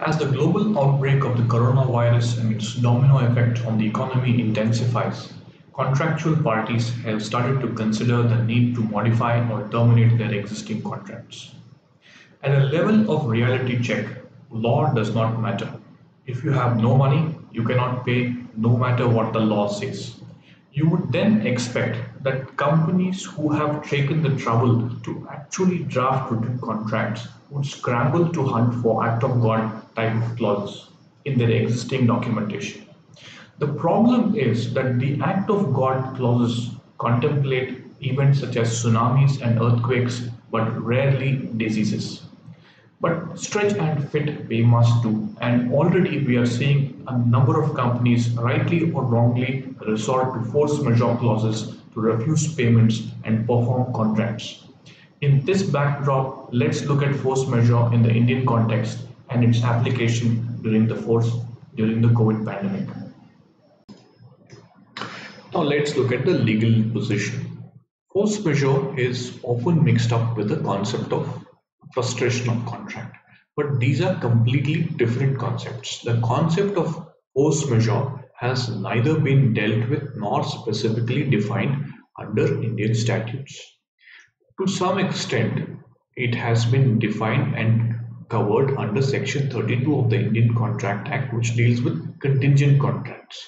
As the global outbreak of the coronavirus and its domino effect on the economy intensifies, contractual parties have started to consider the need to modify or terminate their existing contracts. At a level of reality check, law does not matter. If you have no money, you cannot pay no matter what the law says. You would then expect that companies who have taken the trouble to actually draft written contracts would scramble to hunt for act of God type of clauses in their existing documentation. The problem is that the act of God clauses contemplate events such as tsunamis and earthquakes, but rarely diseases. But stretch and fit we must do, and already we are seeing a number of companies, rightly or wrongly, resort to force majeure clauses to refuse payments and perform contracts. In this backdrop, let's look at force majeure in the Indian context and its application during the COVID pandemic. Now let's look at the legal position. Force majeure is often mixed up with the concept of frustration of contract, but these are completely different concepts. The concept of force majeure has neither been dealt with nor specifically defined under Indian statutes. To some extent, it has been defined and covered under Section 32 of the Indian Contract Act, which deals with contingent contracts.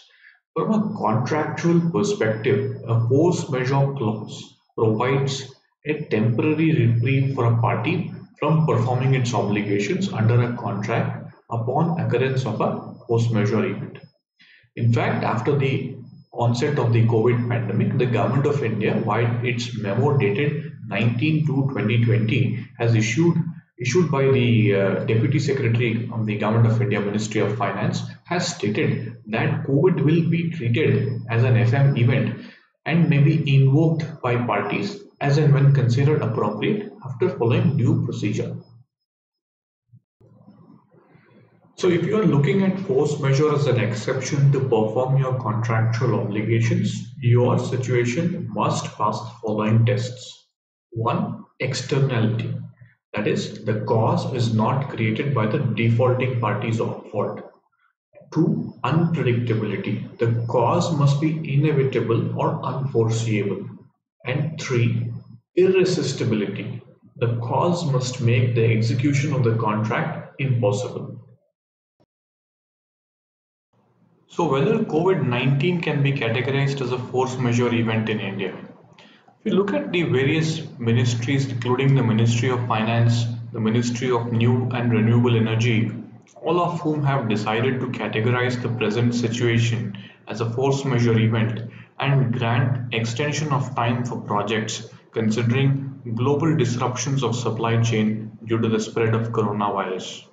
From a contractual perspective, a force majeure clause provides a temporary reprieve for a party from performing its obligations under a contract upon occurrence of a force majeure event. In fact, after the onset of the COVID pandemic, the Government of India, via its memo dated 19/2/2020, has issued by the Deputy Secretary of the Government of India, Ministry of Finance, has stated that COVID will be treated as an FM event and may be invoked by parties as and when considered appropriate after following due procedure. So if you are looking at force majeure as an exception to perform your contractual obligations, your situation must pass the following tests. 1. Externality. That is, the cause is not created by the defaulting party's own fault. 2. Unpredictability. The cause must be inevitable or unforeseeable. And 3. Irresistibility. The cause must make the execution of the contract impossible. So whether COVID-19 can be categorized as a force majeure event in India? If you look at the various ministries, including the Ministry of Finance, the Ministry of New and Renewable Energy, all of whom have decided to categorize the present situation as a force majeure event and grant extension of time for projects considering global disruptions of supply chain due to the spread of coronavirus.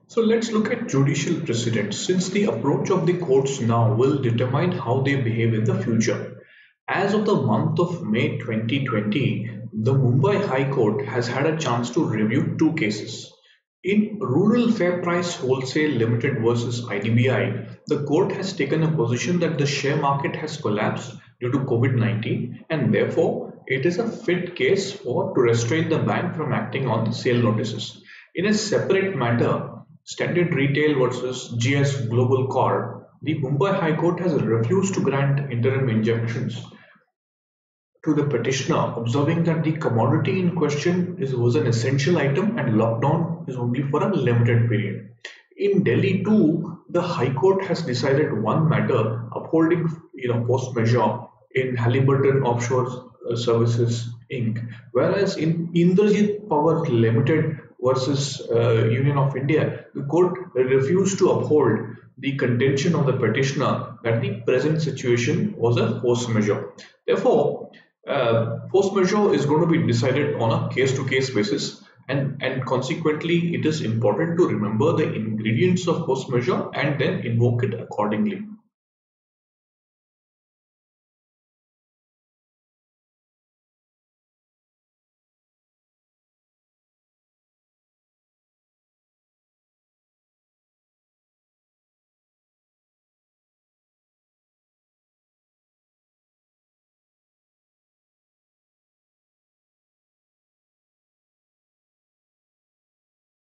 So let's look at judicial precedents, since the approach of the courts now will determine how they behave in the future. As of the month of May 2020, the Mumbai High Court has had a chance to review two cases. In Rural Fair Price Wholesale Limited versus IDBI, the court has taken a position that the share market has collapsed due to COVID-19 and therefore it is a fit case to restrain the bank from acting on the sale notices. In a separate matter, Standard Retail versus GS Global Corp, the Mumbai High Court has refused to grant interim injunctions to the petitioner, observing that the commodity in question was an essential item and lockdown is only for a limited period. In Delhi too, the High Court has decided one matter upholding force majeure in Halliburton Offshore Services Inc. Whereas in Indrajit Power Limited versus Union of India, the court refused to uphold the contention of the petitioner that the present situation was a force majeure. Therefore, force majeure is going to be decided on a case-to-case basis, and consequently, it is important to remember the ingredients of force majeure and then invoke it accordingly.